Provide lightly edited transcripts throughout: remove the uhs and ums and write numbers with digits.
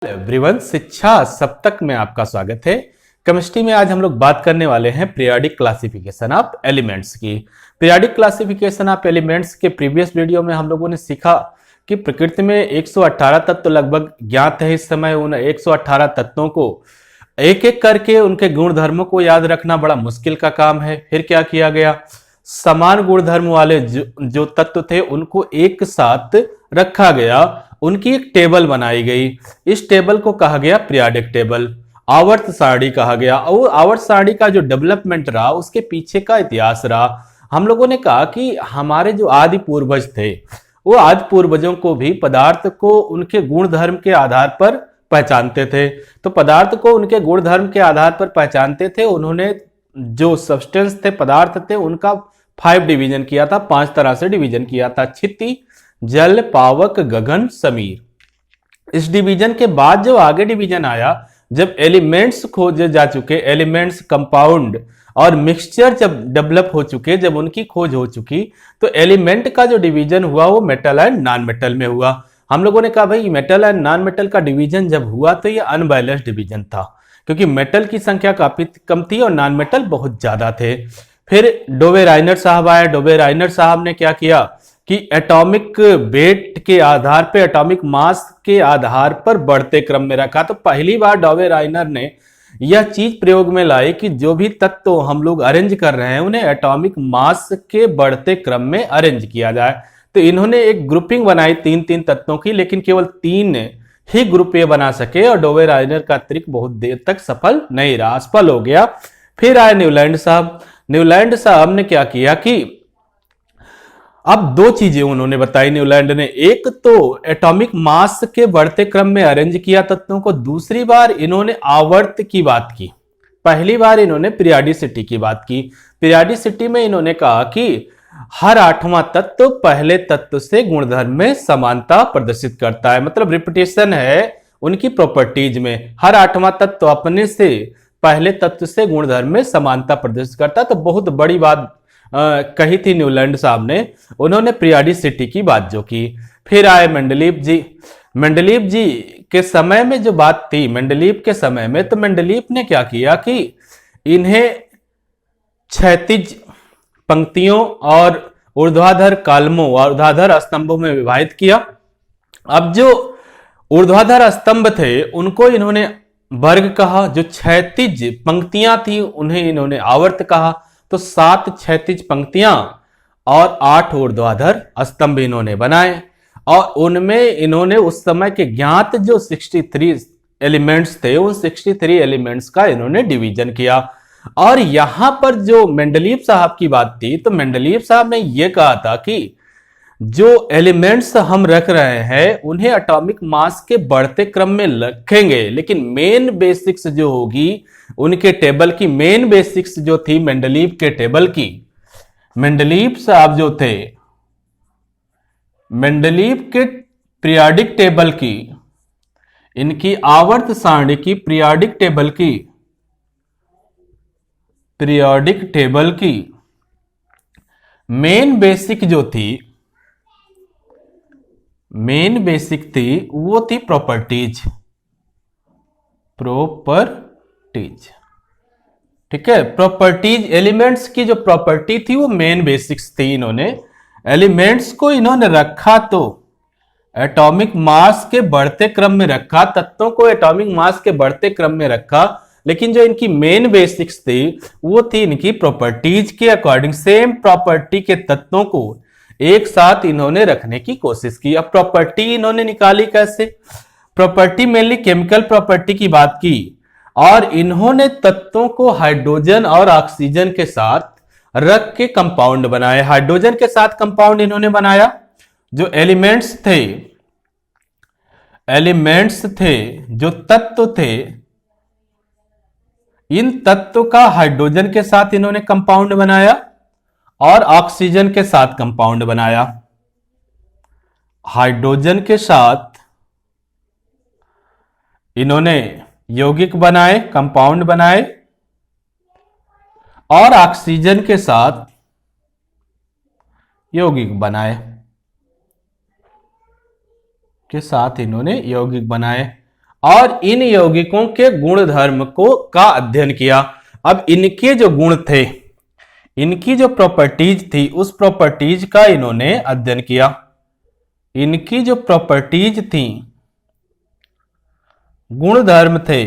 Everyone, शिक्षा सप्तक में आपका स्वागत है। केमिस्ट्री में आज हम लोग बात करने वाले हैं पीरियोडिक क्लासिफिकेशन ऑफ एलिमेंट्स की। पीरियोडिक क्लासिफिकेशन ऑफ एलिमेंट्स के प्रीवियस वीडियो में हम लोगों ने सीखा कि प्रकृति में 118 तत्व लगभग ज्ञात है। इस समय उन 118 तत्वों को एक एक करके उनके गुण धर्मों को याद रखना बड़ा मुश्किल का काम है। फिर क्या किया गया, समान गुण धर्म वाले जो तत्व थे उनको एक साथ रखा गया, उनकी एक टेबल बनाई गई। इस टेबल को कहा गया पीरियोडिक टेबल, आवर्त सारणी कहा गया। और आवर्त सारणी का जो डेवलपमेंट रहा उसके पीछे का इतिहास रहा। हम लोगों ने कहा कि हमारे जो आदि पूर्वज थे वो आदि पूर्वजों को भी पदार्थ को उनके गुण धर्म के आधार पर पहचानते थे। तो पदार्थ को उनके गुण धर्म के आधार पर पहचानते थे। उन्होंने जो सब्सटेंस थे, पदार्थ थे, उनका 5 डिवीजन किया था, 5 तरह से डिवीजन किया था: क्षिति, जल, पावक, गगन, समीर। इस डिवीजन के बाद जो आगे डिवीजन आया, जब एलिमेंट्स खोजे जा चुके, एलिमेंट्स, कंपाउंड और मिक्सचर जब डेवलप हो चुके, जब उनकी खोज हो चुकी, तो एलिमेंट का जो डिवीजन हुआ वो मेटल एंड नॉन मेटल में हुआ। हम लोगों ने कहा भाई मेटल एंड नॉन मेटल का डिवीजन जब हुआ तो ये अनबैलेंस्ड डिवीजन था, क्योंकि मेटल की संख्या काफी कम थी और नॉन मेटल बहुत ज्यादा थे। फिर डोवे राइनर साहब आए। डोवे राइनर साहब ने क्या किया कि एटॉमिक वेट के आधार पर, एटॉमिक मास के आधार पर बढ़ते क्रम में रखा। तो पहली बार डोवे राइनर ने यह चीज प्रयोग में लाई कि जो भी तत्व हम लोग अरेंज कर रहे हैं उन्हें एटॉमिक मास के बढ़ते क्रम में अरेंज किया जाए। तो इन्होंने एक ग्रुपिंग बनाई 3-3 तत्वों की, लेकिन केवल 3 ही ग्रुप ये बना सके और डोवे राइनर का ट्रिक बहुत देर तक सफल नहीं रहा, असफल हो गया। फिर आए न्यूलैंड साहब। न्यूलैंड साहब ने क्या किया कि अब 2 चीजें उन्होंने बताई न्यूलैंड ने। एक तो एटॉमिक मास के बढ़ते क्रम में अरेंज किया तत्वों को, दूसरी बार इन्होंने आवर्त की बात की। पहली बार इन्होंने पीरियोडिसिटी की बात की। पीरियोडिसिटी में इन्होंने कहा कि हर 8वां तत्व पहले तत्व से गुणधर्म में समानता प्रदर्शित करता है। मतलब रिपीटेशन है उनकी प्रॉपर्टीज में। हर 8वां तत्व अपने से पहले तत्व से गुणधर्म में समानता प्रदर्शित करता है। तो बहुत बड़ी बात कही थी न्यूलैंड साहब ने। उन्होंने पीरियोडिसिटी की बात जो की। फिर आए मेंडलीव जी। मेंडलीव जी के समय में जो बात थी, मेंडलीव के समय में, तो मेंडलीव ने क्या किया कि इन्हें क्षैतिज पंक्तियों और ऊर्ध्वाधर कॉलमों और ऊर्ध्वाधर स्तंभों में विभाजित किया। अब जो ऊर्ध्वाधर स्तंभ थे उनको इन्होंने वर्ग कहा, जो क्षैतिज पंक्तियां थी उन्हें इन्होंने आवर्त कहा। तो 7 क्षैतिज पंक्तियां और 8 ऊर्ध्वाधर स्तंभ इन्होंने बनाए और उनमें इन्होंने उस समय के ज्ञात जो 63 एलिमेंट्स थे उन 63 एलिमेंट्स का इन्होंने डिवीजन किया। और यहां पर जो मेंडलीव साहब की बात थी, तो मेंडलीव साहब ने यह कहा था कि जो एलिमेंट्स हम रख रहे हैं उन्हें एटॉमिक मास के बढ़ते क्रम में रखेंगे, लेकिन मेन बेसिक्स जो होगी उनके टेबल की, मेन बेसिक्स जो थी मेंडलीव के टेबल की, मेंडलीव साहब जो थे मेंडलीव के पीरियोडिक टेबल की, इनकी आवर्त सारणी की पीरियोडिक टेबल की मेन बेसिक जो थी, मेन बेसिक थी वो थी प्रॉपर्टीज। ठीक है, प्रॉपर्टीज, एलिमेंट्स की जो प्रॉपर्टी थी वो मेन बेसिक्स थी। इन्होंने एलिमेंट्स को इन्होंने रखा तो एटॉमिक मास के बढ़ते क्रम में रखा, तत्वों को एटॉमिक मास के बढ़ते क्रम में रखा, लेकिन जो इनकी मेन बेसिक्स थी वो थी इनकी प्रॉपर्टीज के अकॉर्डिंग। सेम प्रॉपर्टी के तत्वों को एक साथ इन्होंने रखने की कोशिश की। अब प्रॉपर्टी इन्होंने निकाली कैसे? प्रॉपर्टी मेनली केमिकल प्रॉपर्टी की बात की और इन्होंने तत्वों को हाइड्रोजन और ऑक्सीजन के साथ रख के कंपाउंड बनाए। हाइड्रोजन के साथ कंपाउंड इन्होंने बनाया। जो एलिमेंट्स थे, जो तत्व थे, इन तत्व का हाइड्रोजन के साथ इन्होंने कंपाउंड बनाया और ऑक्सीजन के साथ कंपाउंड बनाया। हाइड्रोजन के साथ इन्होंने यौगिक बनाए, कंपाउंड बनाए और ऑक्सीजन के साथ यौगिक बनाए, के साथ इन्होंने यौगिक बनाए। और इन यौगिकों के गुण धर्म को का अध्ययन किया। अब इनके जो गुण थे, इनकी जो प्रॉपर्टीज थी, उस प्रॉपर्टीज का इन्होंने अध्ययन किया। इनकी जो प्रॉपर्टीज थी, गुण धर्म थे,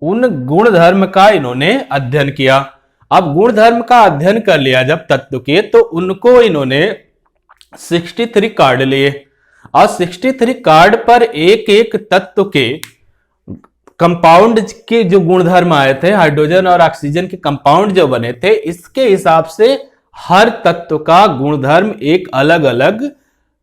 उन गुण धर्म का इन्होंने अध्ययन किया। अब गुण धर्म का अध्ययन कर लिया जब तत्व के, तो उनको इन्होंने 63 कार्ड लिए और 63 कार्ड पर एक एक तत्व के कंपाउंड के जो गुणधर्म आए थे, हाइड्रोजन और ऑक्सीजन के कंपाउंड जो बने थे, इसके हिसाब से हर तत्व का गुणधर्म एक अलग अलग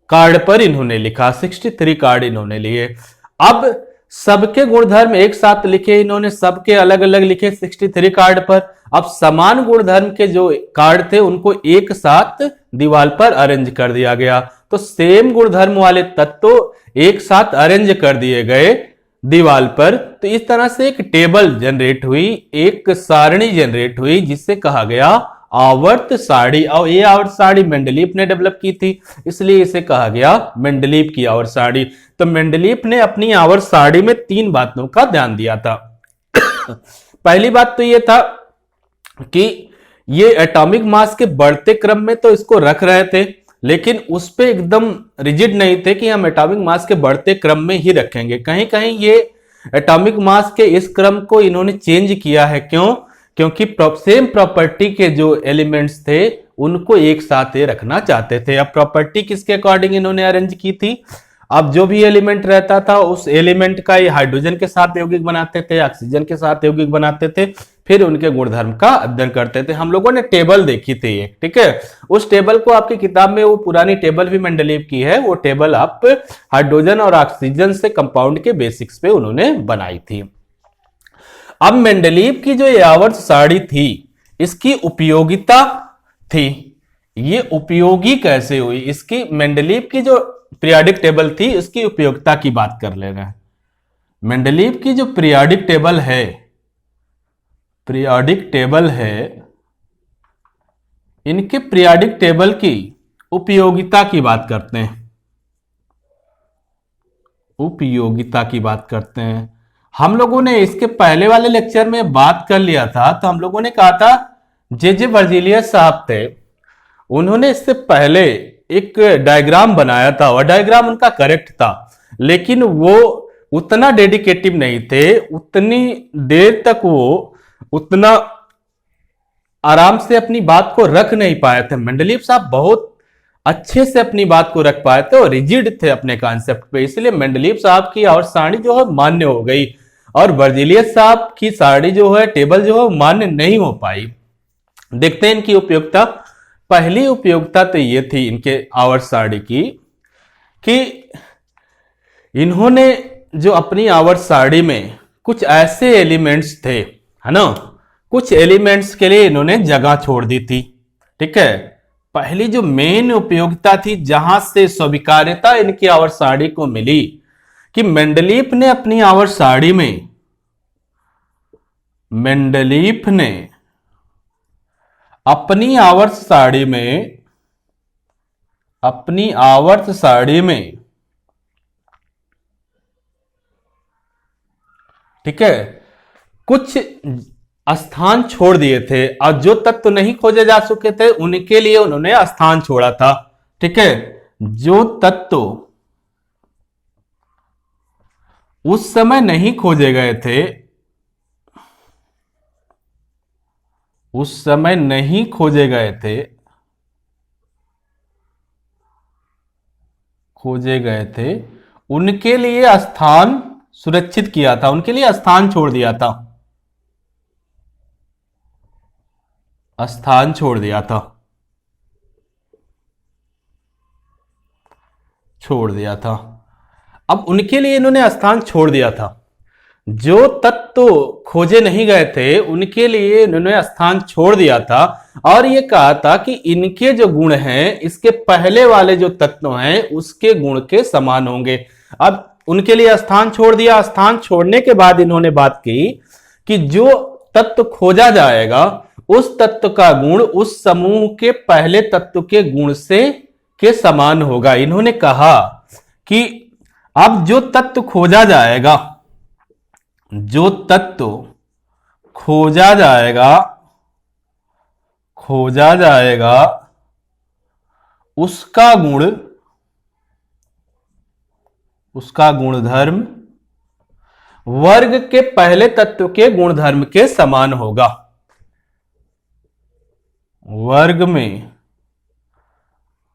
कार्ड पर इन्होंने लिखा। 63 कार्ड इन्होंने लिए। अब सबके गुणधर्म एक साथ लिखे इन्होंने, सबके अलग अलग लिखे 63 कार्ड पर। अब समान गुणधर्म के जो कार्ड थे उनको एक साथ दीवार पर अरेंज कर दिया गया। तो सेम गुणधर्म वाले तत्व एक साथ अरेंज कर दिए गए दीवार पर। तो इस तरह से एक टेबल जनरेट हुई, एक सारणी जनरेट हुई, जिससे कहा गया आवर्त सारणी। और ये आवर्त सारणी मेंडलीफ ने डेवलप की थी, इसलिए इसे कहा गया मेंडलीफ की आवर्त सारणी। तो मेंडलीफ ने अपनी आवर्त सारणी में 3 बातों का ध्यान दिया था। पहली बात तो ये था कि ये एटॉमिक मास के बढ़ते क्रम में तो इसको रख रहे थे, लेकिन उस पे एकदम रिजिड नहीं थे कि हम एटॉमिक मास के बढ़ते क्रम में ही रखेंगे। कहीं कहीं ये एटॉमिक मास के इस क्रम को इन्होंने चेंज किया है। क्यों? क्योंकि सेम प्रॉपर्टी के जो एलिमेंट्स थे उनको एक साथ रखना चाहते थे। अब प्रॉपर्टी किसके अकॉर्डिंग इन्होंने अरेंज की थी? अब जो भी एलिमेंट रहता था उस एलिमेंट का ये हाइड्रोजन के साथ यौगिक बनाते थे, ऑक्सीजन के साथ यौगिक बनाते थे, फिर उनके गुणधर्म का अध्ययन करते थे। हम लोगों ने टेबल देखी थी ये, ठीक है। उस टेबल को आपकी किताब में, वो पुरानी टेबल भी मेंडलीव की है, वो टेबल आप हाइड्रोजन और ऑक्सीजन से कंपाउंड के बेसिक्स पे उन्होंने बनाई थी। अब मेंडलीव की जो ये आवर्त सारणी थी, इसकी उपयोगिता थी, ये उपयोगी कैसे हुई, इसकी मेंडलीव की जो पीरियोडिक टेबल थी इसकी उपयोगिता की बात कर ले रहे हैं। मेंडलीव की जो पीरियोडिक टेबल है, पीरियोडिक टेबल है, इनके पीरियोडिक टेबल की उपयोगिता की बात करते हैं। उपयोगिता की बात करते हैं। हम लोगों ने इसके पहले वाले लेक्चर में बात कर लिया था, तो हम लोगों ने कहा था जे वर्जिलियस साहब थे, उन्होंने इससे पहले एक डायग्राम बनाया था और डायग्राम उनका करेक्ट था, लेकिन वो उतना डेडिकेटिव नहीं थे, उतनी देर तक वो उतना आराम से अपनी बात को रख नहीं पाए थे। मेंडलीव साहब बहुत अच्छे से अपनी बात को रख पाए थे और रिजिड थे अपने कॉन्सेप्ट पे, इसलिए मेंडलीव साहब की और सारणी जो है मान्य हो गई और वर्जिलियस साहब की सारणी जो है, टेबल जो है, मान्य नहीं हो पाई। देखते हैं इनकी उपयोगिता। पहली उपयोगिता तो ये थी इनके आवर्त सारणी की कि इन्होंने जो अपनी आवर्त सारणी में कुछ ऐसे एलिमेंट्स थे, है ना, कुछ एलिमेंट्स के लिए इन्होंने जगह छोड़ दी थी, ठीक है। पहली जो मेन उपयोगिता थी, जहां से स्वीकार्यता इनकी आवर्त सारणी को मिली, कि मेंडलीफ ने अपनी आवर्त सारणी में, मेंडलीफ ने अपनी आवर्त सारणी में, अपनी आवर्त सारणी में, ठीक है, कुछ स्थान छोड़ दिए थे और जो तत्व नहीं खोजे जा चुके थे उनके लिए उन्होंने स्थान छोड़ा था, ठीक है। जो तत्व उस समय नहीं खोजे गए थे, उस समय नहीं खोजे गए थे, खोजे गए थे, उनके लिए स्थान सुरक्षित किया था, उनके लिए स्थान छोड़ दिया था, स्थान छोड़ दिया था, छोड़ दिया था। अब उनके लिए इन्होंने स्थान छोड़ दिया था। जो तत्व खोजे नहीं गए थे उनके लिए इन्होंने स्थान छोड़ दिया था और ये कहा था कि इनके जो गुण हैं, इसके पहले वाले जो तत्व हैं उसके गुण के समान होंगे। अब उनके लिए स्थान छोड़ दिया। स्थान छोड़ने के बाद इन्होंने बात की कि जो तत्व खोजा जाएगा उस तत्व का गुण उस समूह के पहले तत्व के गुण से के समान होगा। इन्होंने कहा कि अब जो तत्व खोजा जाएगा, जो तत्व खोजा जाएगा, खोजा जाएगा उसका गुण, उसका गुणधर्म वर्ग के पहले तत्व के गुणधर्म के समान होगा। वर्ग में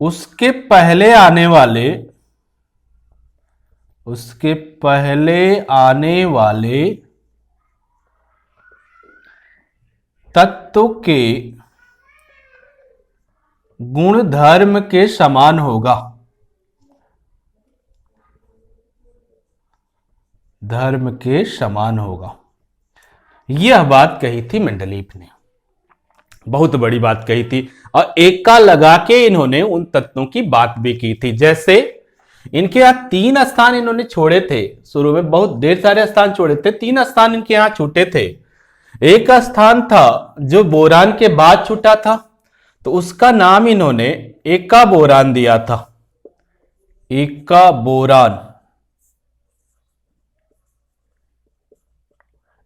उसके पहले आने वाले, उसके पहले आने वाले तत्व के गुणधर्म के समान होगा। धर्म के समान होगा। यह बात कही थी मेंडलीफ ने, बहुत बड़ी बात कही थी, और एका लगा के इन्होंने उन तत्वों की बात भी की थी। जैसे इनके यहां 3 स्थान इन्होंने छोड़े थे, शुरू में बहुत ढेर सारे स्थान छोड़े थे, 3 स्थान इनके यहां छूटे थे। एक स्थान था जो बोरान के बाद छूटा था, तो उसका नाम इन्होंने एका बोरान दिया था। एका बोरान,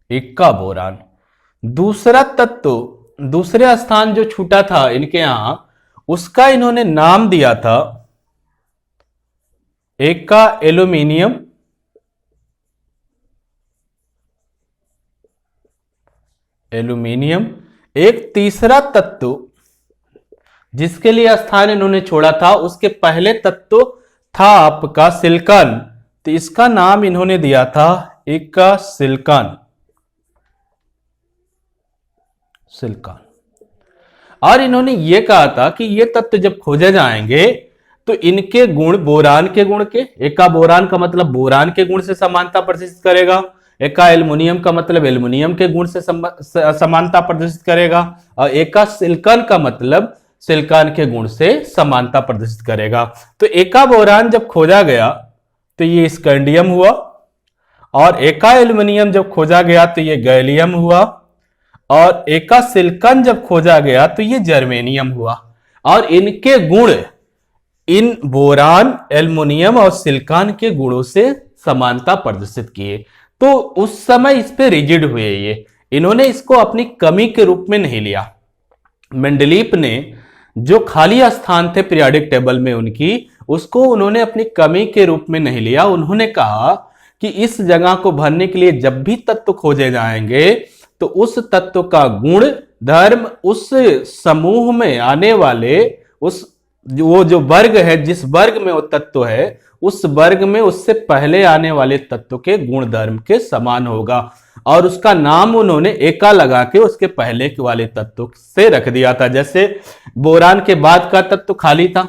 एका बोरान। दूसरा तत्व, दूसरे स्थान जो छूटा था इनके यहां, उसका इन्होंने नाम दिया था एका एल्यूमिनियम। एल्यूमिनियम। एक तीसरा तत्व जिसके लिए स्थान इन्होंने छोड़ा था, उसके पहले तत्व था आपका सिलिकॉन, तो इसका नाम इन्होंने दिया था एका सिलिकॉन। सिलिकॉन। और इन्होंने यह कहा था कि ये तत्व जब खोजे जाएंगे तो इनके गुण बोरान के गुण के, एका बोरान का मतलब बोरान के गुण से समानता प्रदर्शित करेगा, एका एल्युमिनियम का मतलब एल्युमिनियम के गुण से समानता प्रदर्शित करेगा, और एका सिलिकॉन का मतलब सिलिकॉन के गुण से समानता प्रदर्शित करेगा। तो एका बोरान जब खोजा गया तो ये स्कैंडियम हुआ, और एका एल्युमिनियम जब खोजा गया तो ये गैलियम हुआ, और एका सिलिकॉन जब खोजा गया तो ये जर्मेनियम हुआ। और इनके गुण इन बोरान, एल्युमिनियम और सिलिकॉन के गुणों से समानता प्रदर्शित किए। तो उस समय इस पे रिजिड हुए ये, इन्होंने इसको अपनी कमी के रूप में नहीं लिया। मेंडलीफ ने जो खाली स्थान थे पीरियोडिक टेबल में उनकी, उसको उन्होंने अपनी कमी के रूप में नहीं लिया। उन्होंने कहा कि इस जगह को भरने के लिए जब भी तत्व खोजे जाएंगे तो उस तत्व का गुण धर्म उस समूह में आने वाले उस वो जो वर्ग है, जिस वर्ग में वो तत्व है, उस वर्ग में उससे पहले आने वाले तत्व के गुण धर्म के समान होगा। और उसका नाम उन्होंने एका लगा के उसके पहले के वाले तत्व से रख दिया था। जैसे बोरान के बाद का तत्व खाली था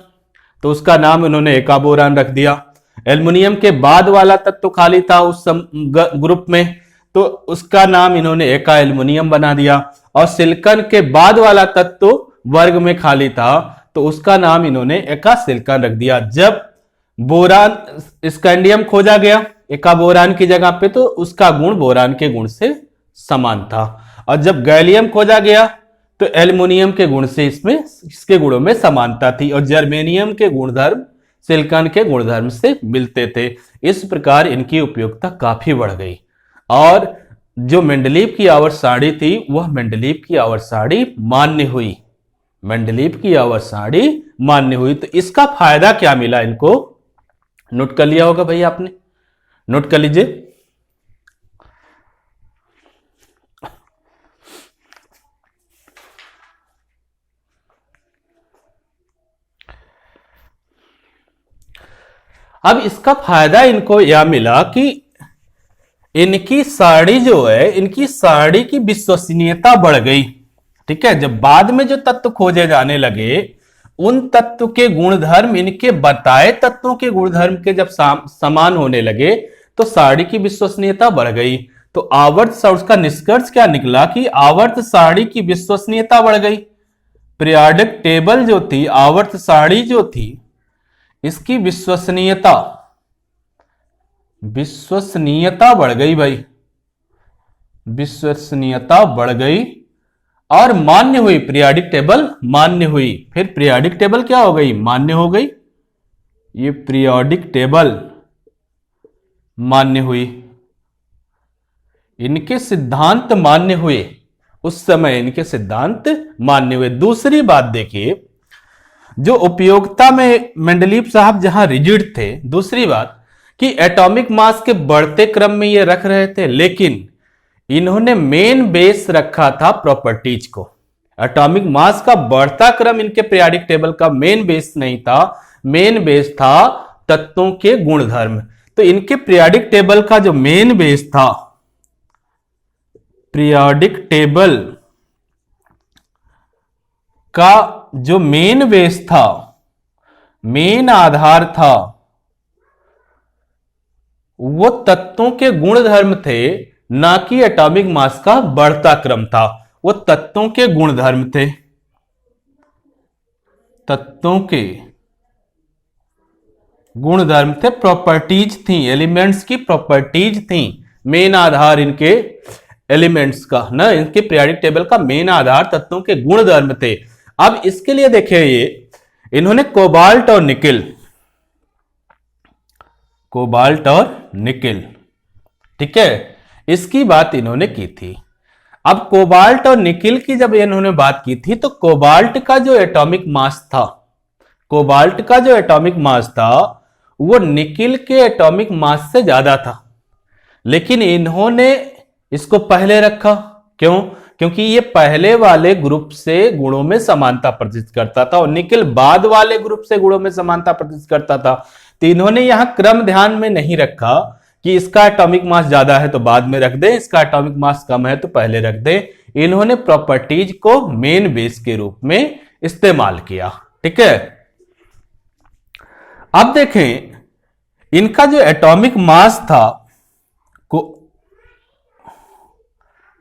तो उसका नाम उन्होंने एका बोरान रख दिया। एल्युमिनियम के बाद वाला तत्व खाली था उस ग्रुप में, तो उसका नाम इन्होंने एका एल्युमिनियम बना दिया। और सिलिकॉन के बाद वाला तत्व वर्ग में खाली था तो उसका नाम इन्होंने एका सिलिकॉन रख दिया। जब बोरान स्कैंडियम खोजा गया एका बोरान की जगह पे, तो उसका गुण बोरान के गुण से समान था। और जब गैलियम खोजा गया तो एल्युमिनियम के गुण से इसमें इसके गुणों में समानता थी, और जर्मेनियम के गुणधर्म सिलिकॉन के गुणधर्म से मिलते थे। इस प्रकार इनकी उपयोगिता काफी बढ़ गई। और जो मेंडलीव की आवर्त सारणी थी वह मेंडलीव की आवर्त सारणी मान्य हुई। मेंडलीव की आवर्त सारणी मान्य हुई। तो इसका फायदा क्या मिला इनको, नोट कर लिया होगा भाई आपने, नोट कर लीजिए। अब इसका फायदा इनको यह मिला कि इनकी सारणी जो है, इनकी सारणी की विश्वसनीयता बढ़ गई। ठीक है, जब बाद में जो तत्व खोजे जाने लगे उन तत्व के गुणधर्म इनके बताए तत्वों के गुणधर्म के जब समान होने लगे तो सारणी की विश्वसनीयता बढ़ गई। तो आवर्त उसका निष्कर्ष क्या निकला कि आवर्त सारणी की विश्वसनीयता बढ़ गई। पीरियोडिक टेबल जो थी, आवर्त सारणी जो थी, इसकी विश्वसनीयता बढ़ गई भाई, विश्वसनीयता बढ़ गई और मान्य हुई। पीरियोडिक टेबल मान्य हुई। फिर पीरियोडिक टेबल क्या हो गई, मान्य हो गई। ये पीरियोडिक टेबल मान्य हुई, इनके सिद्धांत मान्य हुए, उस समय इनके सिद्धांत मान्य हुए। दूसरी बात देखिए, जो उपयोगिता में मेंडलीव साहब जहां रिजिड थे, दूसरी बात कि एटॉमिक मास के बढ़ते क्रम में ये रख रहे थे, लेकिन इन्होंने मेन बेस रखा था प्रॉपर्टीज को। एटॉमिक मास का बढ़ता क्रम इनके पीरियोडिक टेबल का मेन बेस नहीं था, मेन बेस था तत्वों के गुणधर्म। तो इनके पीरियोडिक टेबल का जो मेन बेस था, पीरियोडिक टेबल का जो मेन बेस था, मेन आधार था, वो तत्वों के गुणधर्म थे, ना कि एटॉमिक मास का बढ़ता क्रम था। वो तत्वों के गुणधर्म थे, तत्वों के गुणधर्म थे, प्रॉपर्टीज थी, एलिमेंट्स की प्रॉपर्टीज थी। मेन आधार इनके एलिमेंट्स का ना, इनके पीरियोडिक टेबल का मेन आधार तत्वों के गुणधर्म थे। अब इसके लिए देखिए, ये इन्होंने कोबाल्ट और निकेल, कोबाल्ट और निकेल, ठीक है, इसकी बात इन्होंने की थी। अब कोबाल्ट और निकेल की जब इन्होंने बात की थी, तो कोबाल्ट का जो एटॉमिक मास था, कोबाल्ट का जो एटॉमिक मास था वो निकेल के एटॉमिक मास से ज्यादा था, लेकिन इन्होंने इसको पहले रखा। क्यों? क्योंकि ये पहले वाले ग्रुप से गुणों में समानता प्रदर्शित करता था और निकेल बाद वाले ग्रुप से गुणों में समानता प्रदर्शित करता था। तो इन्होंने यहां क्रम ध्यान में नहीं रखा कि इसका एटॉमिक मास ज्यादा है तो बाद में रख दे, इसका एटॉमिक मास कम है तो पहले रख दे। इन्होंने प्रॉपर्टीज को मेन बेस के रूप में इस्तेमाल किया, ठीक है। अब देखें, इनका जो एटॉमिक मास था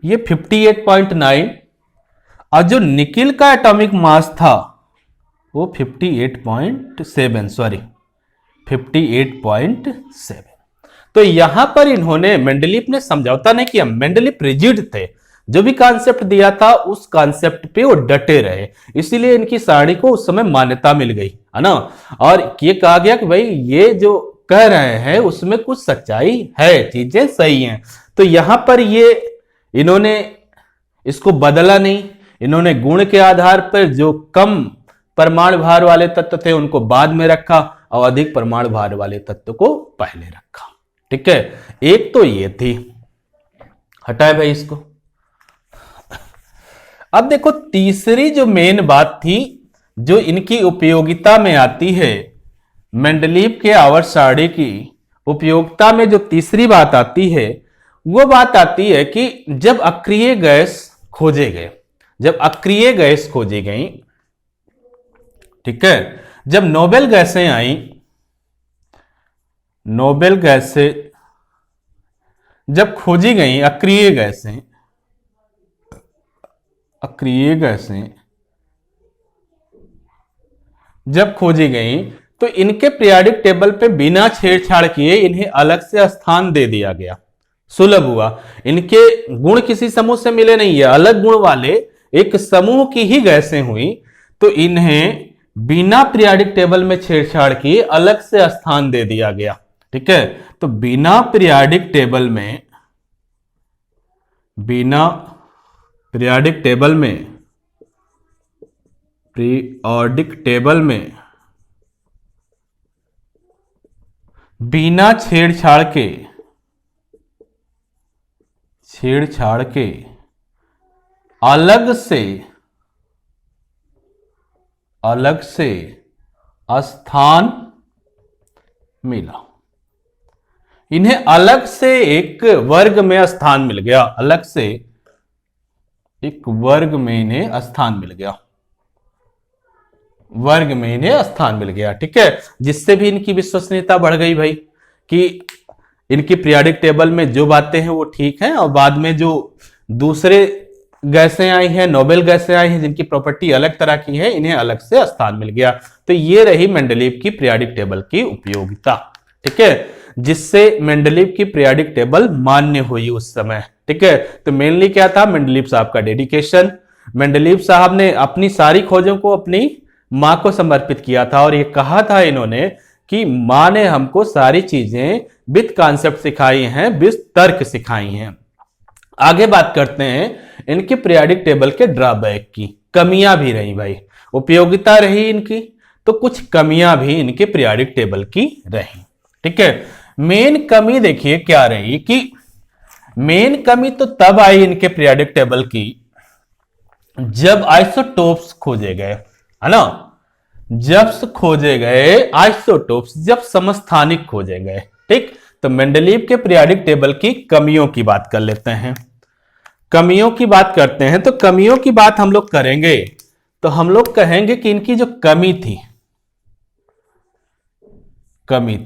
ये 58.9 और जो निकेल का एटॉमिक मास था वो 58.7, सॉरी 58.7। तो यहां पर इन्होंने, मेंडलीव ने समझौता नहीं किया, मेंडलीव रिजिड थे, जो भी कॉन्सेप्ट दिया था उस कॉन्सेप्ट पे वो डटे रहे, इसीलिए इनकी सारणी को उस समय मान्यता मिल गई, है ना। और ये कहा गया कि भाई ये जो कह रहे हैं उसमें कुछ सच्चाई है, चीजें सही हैं। तो यहां पर ये इन्होंने इसको बदला नहीं, इन्होंने गुण के आधार पर जो कम परमाणु भार वाले तत्व थे उनको बाद में रखा और अधिक परमाणु भार वाले तत्व को पहले रखा, ठीक है। एक तो ये थी, हटाए भाई इसको। अब देखो, तीसरी जो मेन बात थी जो इनकी उपयोगिता में आती है, मेंडलीव के आवर्त सारणी की उपयोगिता में जो तीसरी बात आती है, वो बात आती है कि जब अक्रिय गैस खोजे गए, जब अक्रिय गैस खोजी गई, ठीक है, जब नोबेल गैसें आई, नोबेल गैसें जब खोजी गई, अक्रिय गैसें, अक्रिय गैसें जब खोजी गई, तो इनके पीरियोडिक टेबल पे बिना छेड़छाड़ किए इन्हें अलग से स्थान दे दिया गया, सुलभ हुआ। इनके गुण किसी समूह से मिले नहीं है, अलग गुण वाले एक समूह की ही गैसें हुई, तो इन्हें बिना पीरियोडिक टेबल में छेड़छाड़ किए अलग से स्थान दे दिया गया, ठीक है। तो बिना पीरियोडिक टेबल में, बिना पीरियोडिक टेबल में, पीरियोडिक टेबल में बिना छेड़छाड़ के, छेड़छाड़ के अलग से स्थान मिला, इन्हें अलग से एक वर्ग में स्थान मिल गया, अलग से एक वर्ग में इन्हें स्थान मिल गया, वर्ग में इन्हें स्थान मिल गया, ठीक है। जिससे भी इनकी विश्वसनीयता बढ़ गई भाई, कि इनकी पीरियोडिक टेबल में जो बातें हैं वो ठीक हैं, और बाद में जो दूसरे गैसें आई हैं, नोबेल गैसें आई हैं जिनकी प्रॉपर्टी अलग तरह की है, इन्हें अलग से स्थान मिल गया। तो ये रही मेंडलीव की पीरियोडिक टेबल की उपयोगिता, ठीक है, जिससे मेंडलीव की पीरियोडिक टेबल मान्य हुई उस समय, ठीक है। तो मेनली क्या था, मेंडलीव साहब का डेडिकेशन, मेंडलीव साहब ने अपनी सारी खोजों को अपनी मां को समर्पित किया था, और ये कहा था इन्होंने कि माँ ने हमको सारी चीजें विद कॉन्सेप्ट सिखाई हैं, विद तर्क सिखाई हैं। आगे बात करते हैं इनके पीरियोडिक टेबल के ड्रॉबैक की। कमियां भी रही भाई, उपयोगिता रही इनकी, तो कुछ कमियां भी इनके पीरियोडिक टेबल की रही। ठीक है, मेन कमी देखिए क्या रही कि मेन कमी तो तब आई इनके पीरियोडिक टेबल की जब आइसोटोप्स खोजे गए, है ना। जब खोजे गए आइसोटोप्स, जब समस्थानिक खोजे गए। ठीक, तो मेंडलीव के पीरियोडिक टेबल की कमियों की बात कर लेते हैं। कमियों की बात करते हैं तो कमियों की बात हम लोग करेंगे तो हम लोग कहेंगे कि इनकी जो कमी थी,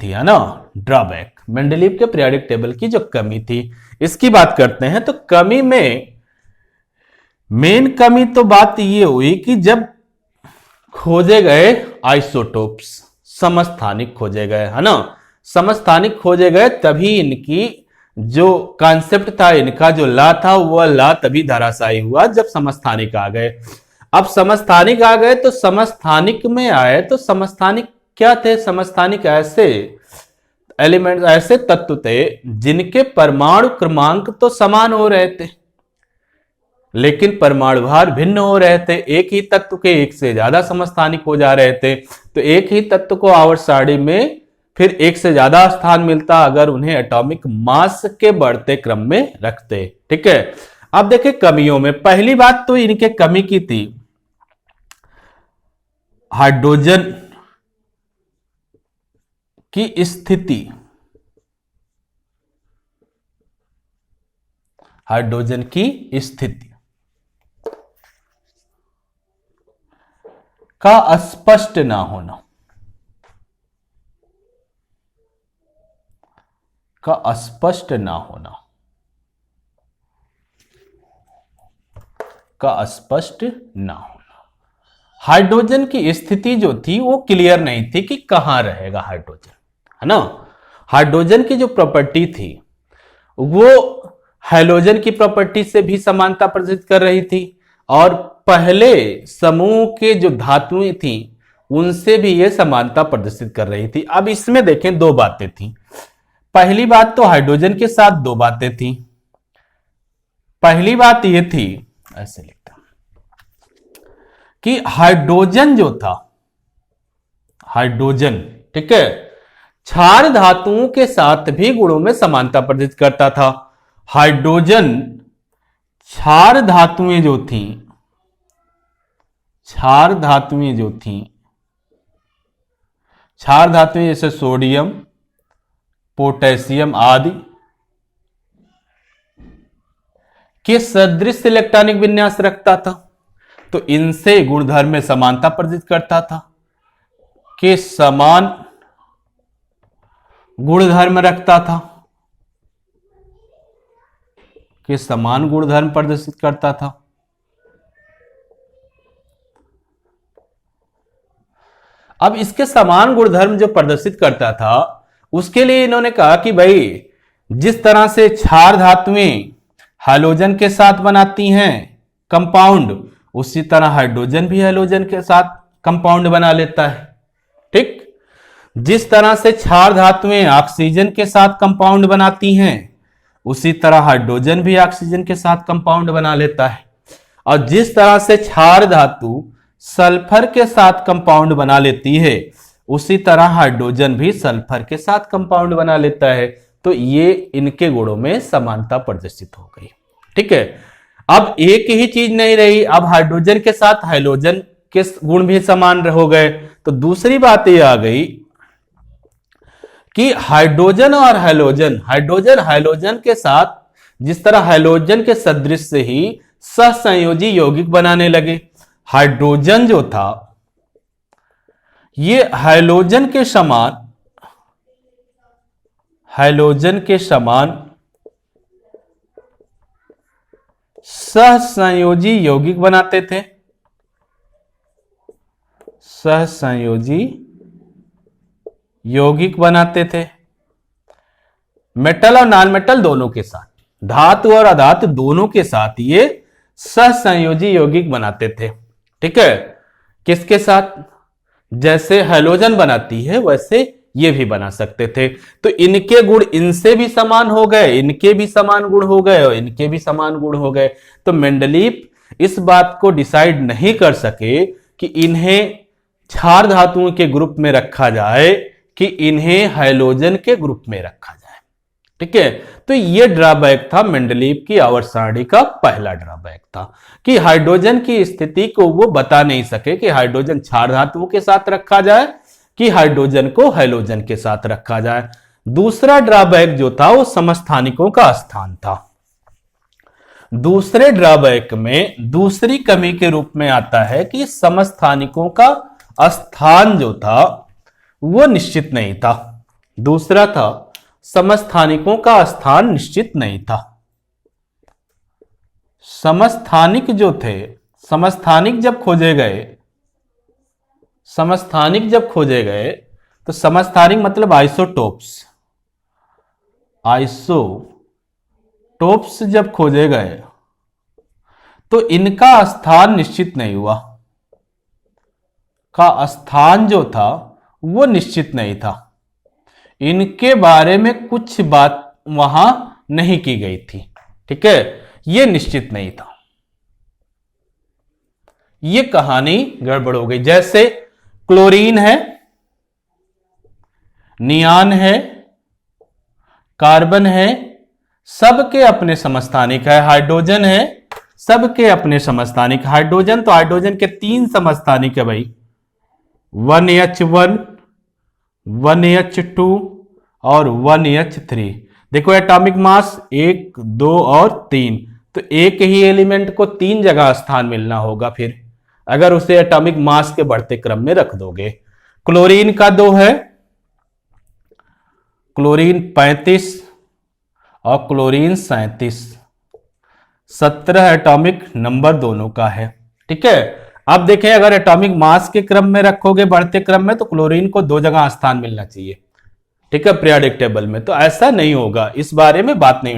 है ना, ड्रॉबैक, मेंडलीव के पीरियोडिक टेबल की जो कमी थी इसकी बात करते हैं। तो कमी में मेन कमी तो बात ये हुई कि जब खोजे गए आइसोटोप्स, समस्थानिक खोजे गए, है ना, समस्थानिक खोजे गए, तभी इनकी जो कॉन्सेप्ट था, इनका जो ला था, वह ला तभी धराशायी हुआ जब समस्थानिक आ गए। अब समस्थानिक आ गए तो समस्थानिक में आए तो समस्थानिक क्या थे? समस्थानिक ऐसे एलिमेंट, ऐसे तत्व थे जिनके परमाणु क्रमांक तो समान हो रहे थे लेकिन परमाणु भार भिन्न हो रहे थे। एक ही तत्व के एक से ज्यादा समस्थानिक हो जा रहे थे, तो एक ही तत्व को आवर्त सारणी में फिर एक से ज्यादा स्थान मिलता अगर उन्हें एटॉमिक मास के बढ़ते क्रम में रखते। ठीक है, अब देखिए कमियों में पहली बात तो इनके कमी की थी हाइड्रोजन की स्थिति, हाइड्रोजन की स्थिति का स्पष्ट ना होना, का स्पष्ट ना होना, का स्पष्ट ना होना। हाइड्रोजन की स्थिति जो थी वो क्लियर नहीं थी कि कहां रहेगा हाइड्रोजन, है ना। हाइड्रोजन की जो प्रॉपर्टी थी वो हैलोजन की प्रॉपर्टी से भी समानता प्रदर्शित कर रही थी और पहले समूह के जो धातुएं थी उनसे भी ये समानता प्रदर्शित कर रही थी। अब इसमें देखें दो बातें थी। पहली बात तो हाइड्रोजन के साथ दो बातें थी। पहली बात ये थी, ऐसे लिखता कि हाइड्रोजन जो था, हाइड्रोजन, ठीक है, क्षार धातुओं के साथ भी गुणों में समानता प्रदर्शित करता था। हाइड्रोजन क्षार धातुएं जो थी, क्षार धातुएं जो थी, क्षार धातुएं जैसे सोडियम, पोटेशियम आदि के सदृश इलेक्ट्रॉनिक विन्यास रखता था, तो इनसे गुणधर्म में समानता प्रदर्शित करता था, के समान गुणधर्म रखता था, के समान गुणधर्म प्रदर्शित करता था। अब इसके समान गुणधर्म जो प्रदर्शित करता था उसके लिए इन्होंने कहा कि भाई जिस तरह से क्षार धातुएं हैलोजन के साथ बनाती हैं कंपाउंड, उसी तरह हाइड्रोजन भी हैलोजन के साथ कंपाउंड बना लेता है। ठीक, जिस तरह से क्षार धातुएं ऑक्सीजन के साथ कंपाउंड बनाती हैं उसी तरह हाइड्रोजन भी ऑक्सीजन के साथ कंपाउंड बना लेता है, और जिस तरह से क्षार धातु सल्फर के साथ कंपाउंड बना लेती है उसी तरह हाइड्रोजन भी सल्फर के साथ कंपाउंड बना लेता है। तो ये इनके गुणों में समानता प्रदर्शित हो गई। ठीक है, अब एक ही चीज नहीं रही, अब हाइड्रोजन के साथ हैलोजन के गुण भी समान हो गए। तो दूसरी बात ये आ गई कि हाइड्रोजन और हैलोजन, हाइड्रोजन हैलोजन के साथ जिस तरह हैलोजन के सदृश से ही सहसंयोजी यौगिक बनाने लगे। हाइड्रोजन जो था ये हैलोजन के समान, हैलोजन के समान सहसंयोजी यौगिक बनाते थे, सहसंयोजी यौगिक बनाते थे मेटल और नॉन मेटल दोनों के साथ, धातु और अधातु दोनों के साथ ये सहसंयोजी यौगिक बनाते थे। ठीक है, किसके साथ? जैसे हैलोजन बनाती है वैसे ये भी बना सकते थे। तो इनके गुण इनसे भी समान हो गए, इनके भी समान गुण हो गए और इनके भी समान गुण हो गए। तो मेंडलीव इस बात को डिसाइड नहीं कर सके कि इन्हें क्षार धातुओं के ग्रुप में रखा जाए कि इन्हें हैलोजन के ग्रुप में रखा जाए। ठीक है, तो यह ड्रॉबैक था मेंडलीव की आवर्त सारणी का, पहला ड्रॉबैक था कि हाइड्रोजन की स्थिति को वो बता नहीं सके कि हाइड्रोजन क्षार धातुओं के साथ रखा जाए कि हाइड्रोजन को हैलोजन के साथ रखा जाए। दूसरा ड्रॉबैक जो था वो समस्थानिकों का स्थान था। दूसरे ड्रॉबैक में दूसरी कमी के रूप में आता है कि समस्थानिकों का स्थान जो था वो निश्चित नहीं था। दूसरा था समस्थानिकों का स्थान निश्चित नहीं था। समस्थानिक जो थे, समस्थानिक जब खोजे गए तो समस्थानिक मतलब आइसोटोप्स जब खोजे गए तो इनका स्थान निश्चित नहीं हुआ, का स्थान जो था वो निश्चित नहीं था। इनके बारे में कुछ बात वहां नहीं की गई थी। ठीक है, ये निश्चित नहीं था। ये कहानी गड़बड़ हो गई। जैसे क्लोरीन है, नियान है, कार्बन है, सबके अपने समस्थानिक है। हाइड्रोजन है, सबके अपने समस्थानिक। हाइड्रोजन तो हाइड्रोजन के 3 समस्थानिक है भाई, 1H1, 1H2 और 1H3। देखो एटॉमिक मास 1, 2 और 3, तो एक ही एलिमेंट को 3 जगह स्थान मिलना होगा फिर, अगर उसे एटॉमिक मास के बढ़ते क्रम में रख दोगे। क्लोरीन का 2 है, क्लोरीन 35 और क्लोरीन 37, 17 एटॉमिक नंबर दोनों का है। ठीक है, अब देखें अगर एटॉमिक मास के क्रम में रखोगे बढ़ते क्रम में तो क्लोरीन को 2 जगह स्थान मिलना चाहिए। ठीक है, पीरियोडिक टेबल में, तो ऐसा नहीं होगा, इस बारे में बात नहीं।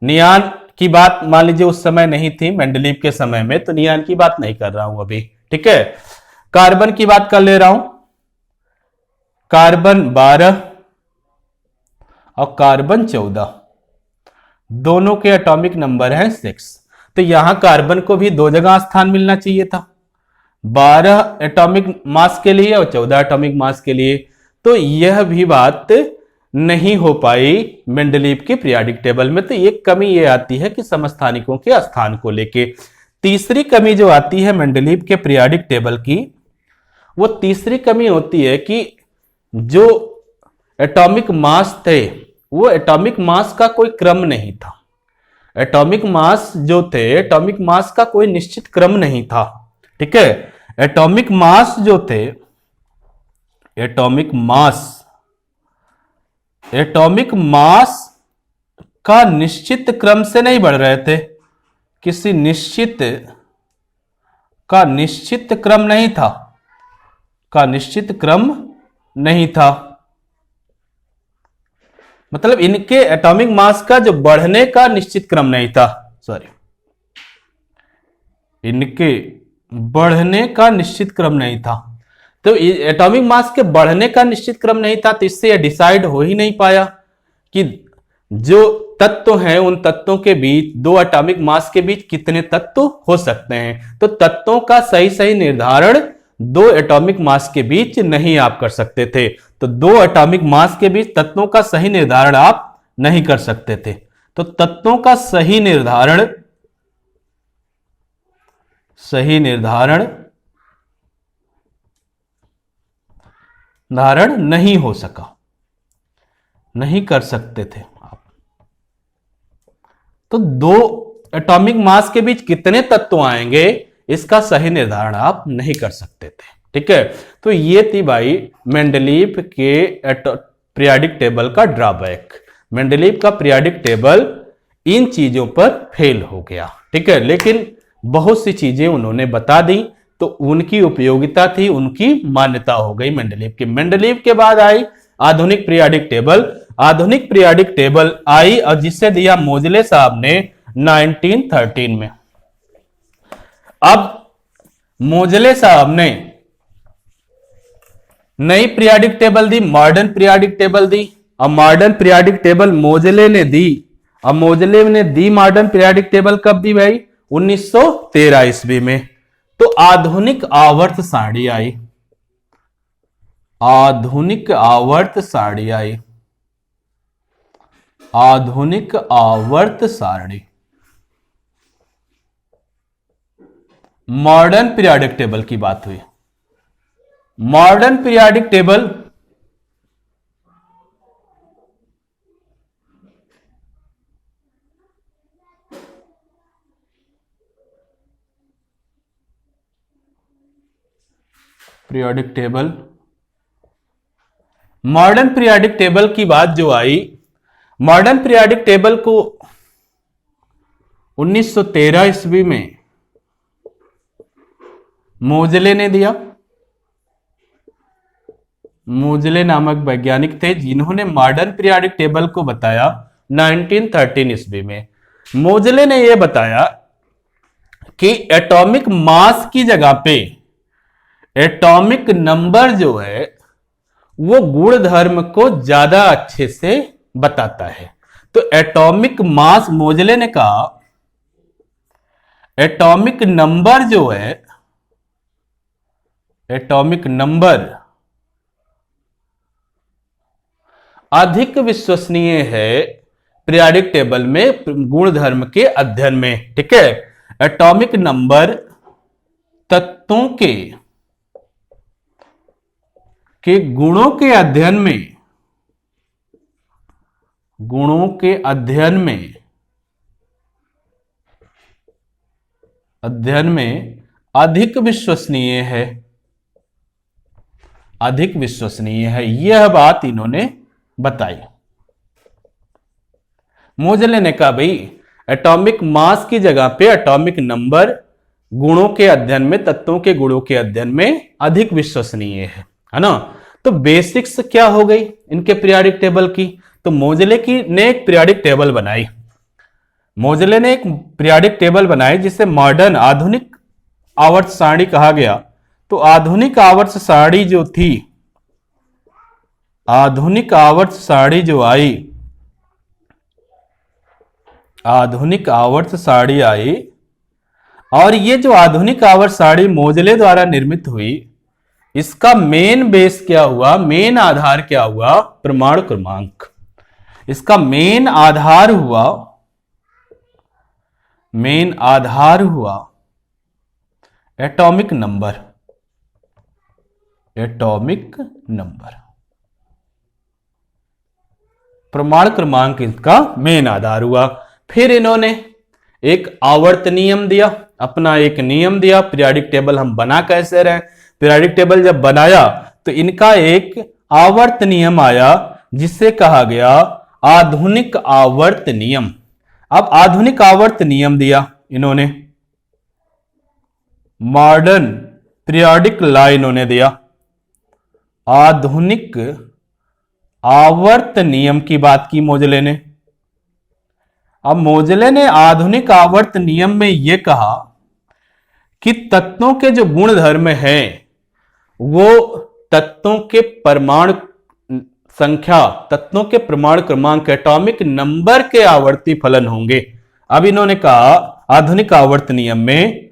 नियान की बात मान लीजिए उस समय नहीं थी मेंडलीव के समय में, तो नियान की बात नहीं कर रहा हूं अभी। ठीक है, कार्बन की बात कर ले रहा हूं। कार्बन 12 और कार्बन 14, दोनों के एटॉमिक नंबर है 6। तो यहां कार्बन को भी 2 जगह स्थान मिलना चाहिए था, 12 एटॉमिक मास के लिए और 14 एटॉमिक मास के लिए। तो यह भी बात नहीं हो पाई मेंडलीव के पीरियोडिक टेबल में। तो एक कमी यह आती है कि समस्थानिकों के स्थान को लेके। तीसरी कमी जो आती है मेंडलीव के पीरियोडिक टेबल की, वो तीसरी कमी होती है कि जो एटॉमिक मास थे वो एटॉमिक मास का कोई क्रम नहीं था। एटॉमिक मास जो थे, एटॉमिक मास का कोई निश्चित क्रम नहीं था। ठीक है, एटॉमिक मास जो थे, एटॉमिक मास का निश्चित क्रम से नहीं बढ़ रहे थे, किसी निश्चित क्रम नहीं था, मतलब इनके एटॉमिक मास का जो बढ़ने का निश्चित क्रम नहीं था, इनके बढ़ने का निश्चित क्रम नहीं था। तो एटॉमिक मास के बढ़ने का निश्चित क्रम नहीं था, तो इससे यह डिसाइड हो ही नहीं पाया कि जो तत्व हैं उन तत्वों के बीच, 2 एटॉमिक मास के बीच कितने तत्व हो सकते हैं। तो तत्वों का सही निर्धारण 2 एटॉमिक मास के बीच नहीं आप कर सकते थे। तो 2 एटॉमिक मास के बीच तत्वों का सही निर्धारण आप नहीं कर सकते थे। तो तत्वों का सही निर्धारण नहीं हो सका, नहीं कर सकते थे आप। तो 2 एटॉमिक मास के बीच कितने तत्व आएंगे इसका सही निर्धारण आप नहीं कर सकते थे। ठीक है, तो ये थी भाई मेंडलीव के पीरियोडिक टेबल का ड्रॉबैक। मेंडलीव का पीरियोडिक टेबल इन चीजों पर फेल हो गया। ठीक है, लेकिन बहुत सी चीजें उन्होंने बता दी, तो उनकी उपयोगिता थी, उनकी मान्यता हो गई मेंडलीव की। मेंडलीव के बाद आई आधुनिक पीरियोडिक टेबल। आधुनिक पीरियोडिक टेबल आई और जिसे दिया मोजले साहब ने 1913 में। अब मोजले साहब ने नई पीरियाडिक टेबल दी, मॉडर्न पीरियाडिक टेबल दी। अब मॉडर्न पीरियाडिक टेबल मोजले ने दी। अब मोजले ने दी मॉडर्न पीरियाडिक टेबल कब दी भाई? 1913 ईस्वी में। तो आधुनिक आवर्त सारणी आई। आधुनिक आवर्त सारणी आई। आधुनिक आवर्त सारणी। मॉडर्न पीरियाडिक टेबल की बात हुई। Modern periodic table periodic table, modern periodic table की बात जो आई, मॉडर्न पीरियोडिक टेबल को 1913 ईस्वी में मोजले ने दिया। मोजले नामक वैज्ञानिक थे जिन्होंने मॉडर्न पीरियोडिक टेबल को बताया 1913 ईस्वी में। मोजले ने यह बताया कि एटॉमिक मास की जगह पे एटॉमिक नंबर जो है वो गुण धर्म को ज्यादा अच्छे से बताता है। तो एटॉमिक मास, मोजले ने कहा एटॉमिक नंबर जो है, एटॉमिक नंबर अधिक विश्वसनीय है पीरियोडिक टेबल में गुण धर्म के अध्ययन में। ठीक है, एटॉमिक नंबर तत्वों के गुणों के अध्ययन में, गुणों के अध्ययन में अधिक विश्वसनीय है, अधिक विश्वसनीय है। यह बात इन्होंने बताई। मोजले ने कहा भाई एटॉमिक मास की जगह पे एटॉमिक नंबर गुणों के अध्ययन में, तत्वों के गुणों के अध्ययन में अधिक विश्वसनीय है ना। तो बेसिक्स क्या हो गई इनके पीरियोडिक टेबल की? तो मोजले ने एक पीरियोडिक टेबल बनाई। मोजले ने एक पीरियोडिक टेबल बनाई जिसे मॉडर्न, आधुनिक आवर्त सारणी कहा गया। तो आधुनिक आवर्त सारणी जो थी, आधुनिक आवर्त सारणी जो आई, आधुनिक आवर्त सारणी आई, और ये जो आधुनिक आवर्त सारणी मोजले द्वारा निर्मित हुई, इसका मेन बेस क्या हुआ, मेन आधार क्या हुआ? परमाणु क्रमांक। इसका मेन आधार हुआ, मेन आधार हुआ एटॉमिक नंबर, एटॉमिक नंबर। परमाणु क्रमांक इसका मेन आधार हुआ। फिर इन्होंने एक आवर्त नियम दिया, अपना एक नियम दिया। पीरियोडिक टेबल हम बना कैसे रहे? पीरियोडिक टेबल जब बनाया तो इनका एक आवर्त नियम आया जिसे कहा गया आधुनिक आवर्त नियम। अब आधुनिक आवर्त नियम दिया इन्होंने, मॉडर्न पीरियोडिक लॉ इन्होंने दिया। आधुनिक आवर्त नियम की बात की मोजले ने। अब मोजले ने आधुनिक आवर्त नियम में यह कहा कि तत्वों के जो गुण धर्म हैं वो तत्वों के परमाणु संख्या, तत्वों के परमाणु क्रमांक, एटॉमिक नंबर के आवर्ती फलन होंगे। अब इन्होंने कहा आधुनिक आवर्त नियम में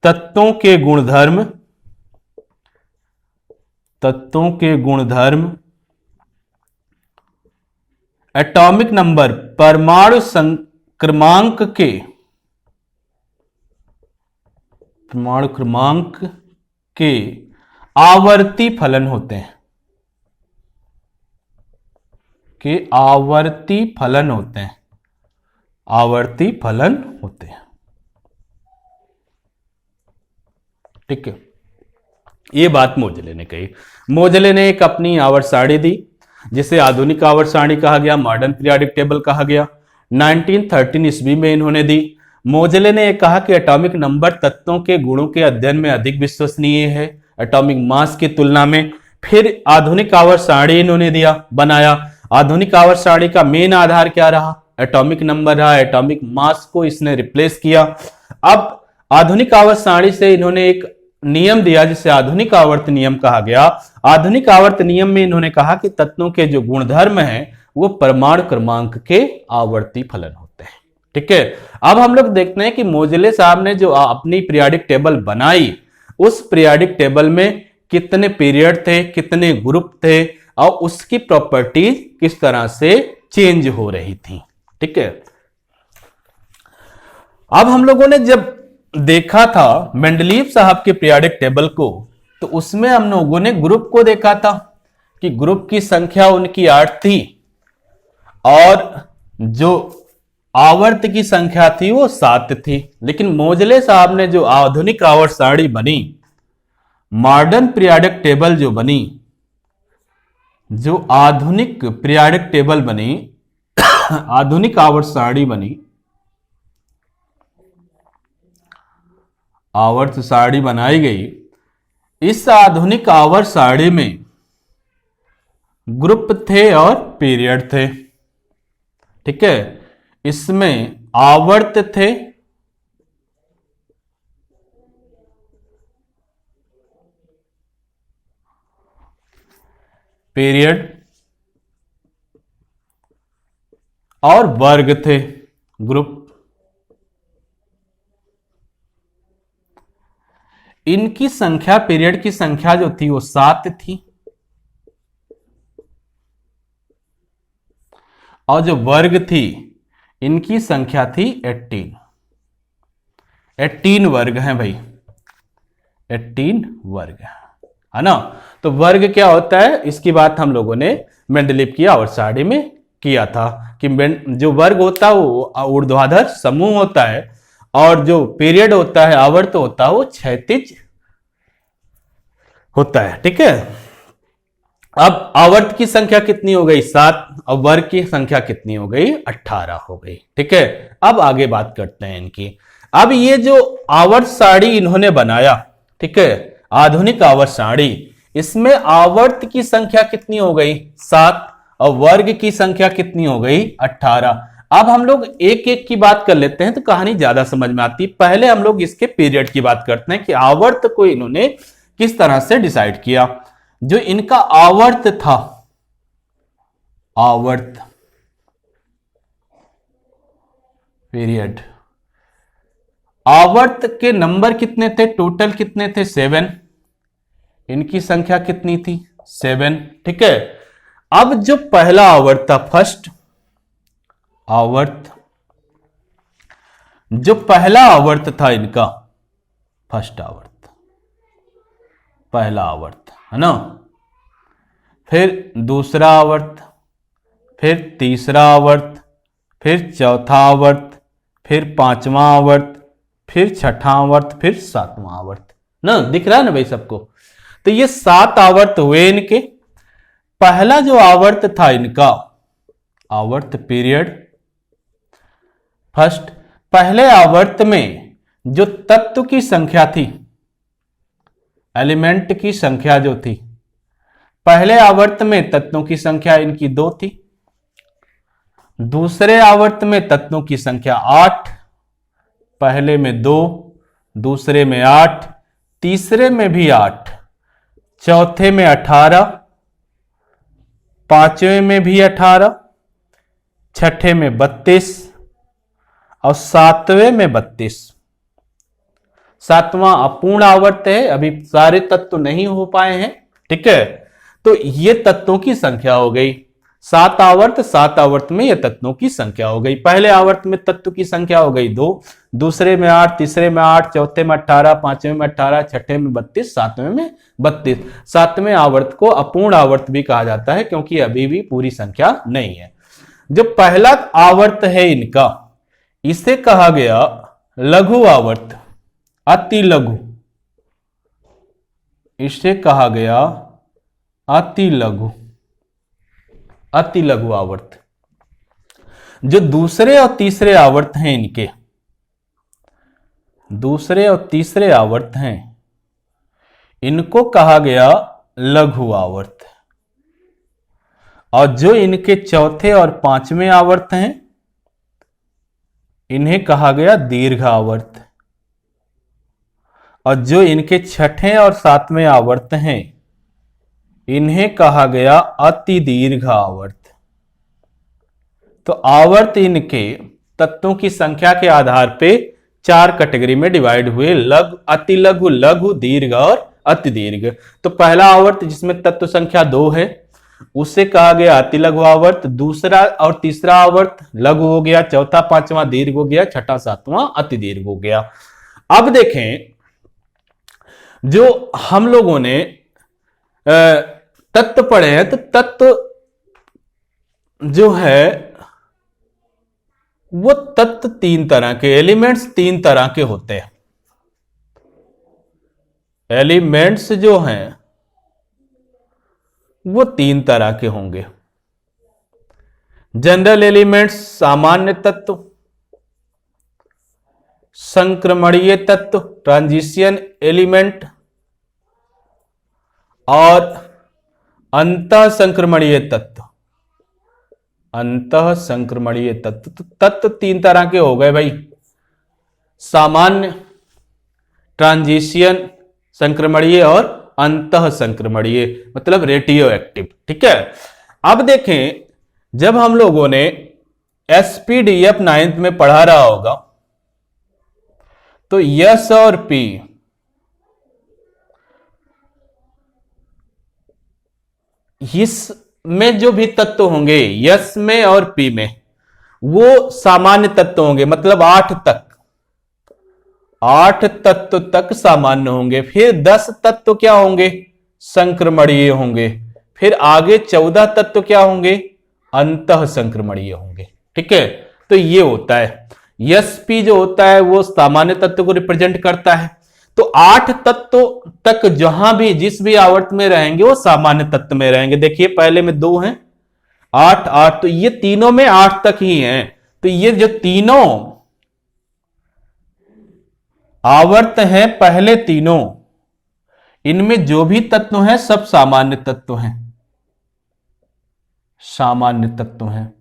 तत्वों के गुणधर्म, तत्वों के गुणधर्म, एटॉमिक नंबर, परमाणु क्रमांक के, परमाणु क्रमांक के आवर्ती फलन होते हैं, के आवर्ती फलन होते हैं, आवर्ती फलन होते हैं। ठीक है, ये बात मोजले ने कही। मोजले ने एक अपनी आवर्त सारणी दी जिसे आधुनिक आवर्त सारणी कहा गया, मॉडर्न पीरियोडिक टेबल कहा गया। 1913 ईस्वी में इन्होंने दी। मोजले ने कहा कि एटॉमिक नंबर तत्वों के गुणों के अध्ययन में अधिक विश्वसनीय है एटॉमिक मास की तुलना में। फिर आधुनिक आवर्त सारणी इन्होंने दिया, बनाया। आधुनिक आवर्त सारणी का मेन आधार क्या रहा? एटॉमिक नंबर रहा। एटॉमिक मास को इसने रिप्लेस किया। अब आधुनिक आवर्त सारणी से इन्होंने एक नियम दिया जिसे आधुनिक आवर्त नियम कहा गया। आधुनिक आवर्त नियम में इन्होंने कहा कि तत्वों के जो गुणधर्म हैं वो परमाणु क्रमांक के आवर्ती फलन होते हैं। ठीक है, अब हम लोग देखते हैं कि मोजले साहब ने जो अपनी पीरियोडिक टेबल बनाई, उस पीरियोडिक टेबल में कितने पीरियड थे, कितने ग्रुप थे और उसकी प्रॉपर्टीज किस तरह से चेंज हो रही थी। ठीक है, अब हम लोगों ने जब देखा था मेंडलीव साहब के पीरियोडिक टेबल को, तो उसमें हम लोगों ने ग्रुप को देखा था कि ग्रुप की संख्या उनकी 8 थी और जो आवर्त की संख्या थी वो 7 थी। लेकिन मोजले साहब ने जो आधुनिक आवर्त सारणी बनी, मॉडर्न पीरियोडिक टेबल जो बनी, जो आधुनिक पीरियोडिक टेबल बनी, आधुनिक आवर्त सारणी बनी, आवर्त सारणी बनाई गई। इस आधुनिक आवर्त सारणी में ग्रुप थे और पीरियड थे। ठीक है, इसमें आवर्त थे, पीरियड और वर्ग थे, ग्रुप। इनकी संख्या, पीरियड की संख्या जो थी वो 7 थी और जो वर्ग थी इनकी संख्या थी 18 वर्ग हैं भाई, 18 वर्ग है ना। तो वर्ग क्या होता है, इसकी बात हम लोगों ने मेंडलीव की आवर्त सारणी में किया था कि जो वर्ग होता है वो ऊर्ध्वाधर समूह होता है और जो पीरियड होता है, आवर्त होता है, वो क्षैतिज होता है। ठीक है, अब आवर्त की संख्या कितनी हो गई, 7, और वर्ग की संख्या कितनी हो गई, 18 हो गई। ठीक है, अब आगे बात करते हैं इनकी। अब ये जो आवर्त सारणी इन्होंने बनाया, ठीक है, आधुनिक आवर्त सारणी, इसमें आवर्त की संख्या कितनी हो गई, 7, और वर्ग की संख्या कितनी हो गई, 18। अब हम लोग एक एक की बात कर लेते हैं तो कहानी ज्यादा समझ में आती है। पहले हम लोग इसके पीरियड की बात करते हैं कि आवर्त को इन्होंने किस तरह से डिसाइड किया। जो इनका आवर्त था, आवर्त पीरियड, आवर्त के नंबर कितने थे, टोटल कितने थे, 7। इनकी संख्या कितनी थी, 7। ठीक है, अब जो पहला आवर्त था, फर्स्ट आवर्त, जो पहला आवर्त था इनका, फर्स्ट आवर्त, पहला आवर्त है ना, फिर दूसरा आवर्त, फिर तीसरा आवर्त, फिर चौथा आवर्त, फिर पांचवा आवर्त, फिर छठा आवर्त, फिर सातवां आवर्त ना। दिख रहा है ना भाई सबको। तो ये 7 आवर्त हुए इनके। पहला जो आवर्त था इनका, आवर्त पीरियड फर्स्ट, पहले आवर्त में जो तत्व की संख्या थी, एलिमेंट की संख्या जो थी, पहले आवर्त में तत्वों की संख्या इनकी 2 थी, दूसरे आवर्त में तत्वों की संख्या 8, पहले में 2, दूसरे में 8, तीसरे में भी 8, चौथे में 18, पांचवें में भी 18, छठे में 32 और सातवें में 32। सातवां अपूर्ण आवर्त है, अभी सारे तत्व नहीं हो पाए हैं। ठीक है, तो ये तत्वों की संख्या हो गई। 7 आवर्त, 7 आवर्त में ये तत्वों की संख्या हो गई। पहले आवर्त में तत्व की संख्या हो गई 2, दूसरे में 8, तीसरे में 8, चौथे में 18, पांचवें में 18, छठे में 32, सातवें में 32। सातवें आवर्त को अपूर्ण आवर्त भी कहा जाता है क्योंकि अभी भी पूरी संख्या नहीं है। जो पहला आवर्त है इनका, इसे कहा गया लघु आवर्त, अति लघु, इसे कहा गया अति लघु, अति लघु आवर्त। जो दूसरे और तीसरे आवर्त हैं इनके, दूसरे और तीसरे आवर्त हैं, इनको कहा गया लघु आवर्त। और जो इनके चौथे और पांचवें आवर्त हैं, इन्हें कहा गया दीर्घ आवर्त। और जो इनके छठे और सातवें आवर्त हैं इन्हें कहा गया अति दीर्घ आवर्त। तो आवर्त इनके तत्वों की संख्या के आधार पे 4 कैटेगरी में डिवाइड हुए, लघु, अति लघु, लघु, दीर्घ और अति दीर्घ। तो पहला आवर्त जिसमें तत्व संख्या 2 है उसे कहा गया अति लघु आवर्त, दूसरा और तीसरा आवर्त लघु हो गया, चौथा पांचवां दीर्घ हो गया, छठा सातवां अति दीर्घ हो गया। अब देखें जो हम लोगों ने तत्व पढ़े हैं, तो तत्व जो है वो तत्व 3 तरह के, एलिमेंट्स 3 तरह के होते हैं। एलिमेंट्स जो हैं वो 3 तरह के होंगे। जनरल एलिमेंट्स सामान्य तत्व, संक्रमणीय तत्व ट्रांजिशन एलिमेंट, और अंतः संक्रमणीय तत्व। अंतः संक्रमणीय तत्व, तो तत्व 3 तरह के हो गए भाई, सामान्य, ट्रांजिशन संक्रमणीय और अंतः संक्रमणीय, मतलब रेडियो एक्टिव। ठीक है। अब देखें जब हम लोगों ने एसपीडीएफ 9th में पढ़ा रहा होगा तो यस और पी, इसमें जो भी तत्व होंगे यस में और पी में वो सामान्य तत्व होंगे, मतलब 8 तत्व तक सामान्य होंगे। फिर 10 तत्व क्या होंगे, संक्रमणीय होंगे। फिर आगे 14 तत्व क्या होंगे, अंतः संक्रमणीय होंगे। ठीक है। तो ये होता है एसपी जो होता है वो सामान्य तत्व को रिप्रेजेंट करता है। तो 8 तत्व तक जहां भी जिस भी आवर्त में रहेंगे वो सामान्य तत्व में रहेंगे। देखिए पहले में 2 हैं, 8 8, तो ये तीनों में 8 तक ही हैं। तो ये जो तीनों आवर्त हैं पहले तीनों, इनमें जो भी तत्व हैं सब सामान्य तत्व हैं, सामान्य तत्व हैं।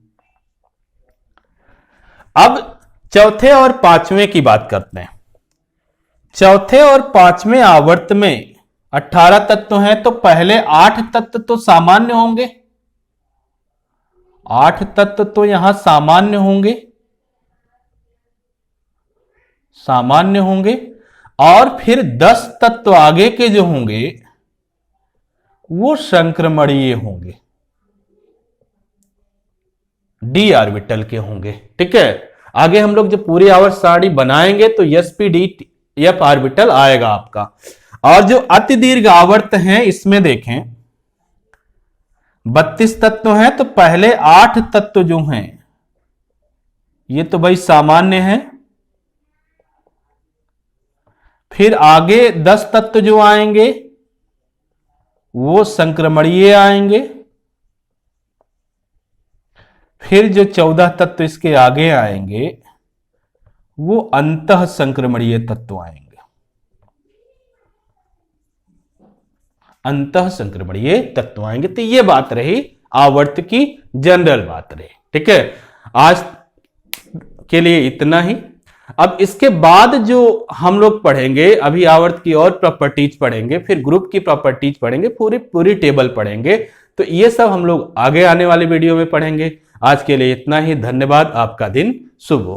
अब चौथे और पांचवें की बात करते हैं। चौथे और पांचवें आवर्त में 18 तत्व हैं, तो पहले 8 तत्व तो सामान्य होंगे, 8 तत्व तो यहां सामान्य होंगे, सामान्य होंगे। और फिर 10 तत्व आगे के जो होंगे वो संक्रमणीय होंगे, डी ऑर्बिटल के होंगे। ठीक है। आगे हम लोग जब पूरी आवर्त सारणी बनाएंगे तो sp-d-f ऑर्बिटल आएगा आपका। और जो अति दीर्घ आवर्त हैं इसमें देखें 32 तत्व हैं, तो पहले 8 तत्व जो हैं ये तो भाई सामान्य हैं। फिर आगे 10 तत्व जो आएंगे वो संक्रमणीय आएंगे। फिर जो 14 तत्व इसके आगे आएंगे वो अंतः संक्रमणीय तत्व आएंगे, अंतः संक्रमणीय तत्व आएंगे। तो ये बात रही आवर्त की जनरल बात रही। ठीक है। आज के लिए इतना ही। अब इसके बाद जो हम लोग पढ़ेंगे, अभी आवर्त की और प्रॉपर्टीज पढ़ेंगे, फिर ग्रुप की प्रॉपर्टीज पढ़ेंगे, पूरी टेबल पढ़ेंगे। तो ये सब हम लोग आगे आने वाले वीडियो में पढ़ेंगे। आज के लिए इतना ही। धन्यवाद। आपका दिन शुभ हो।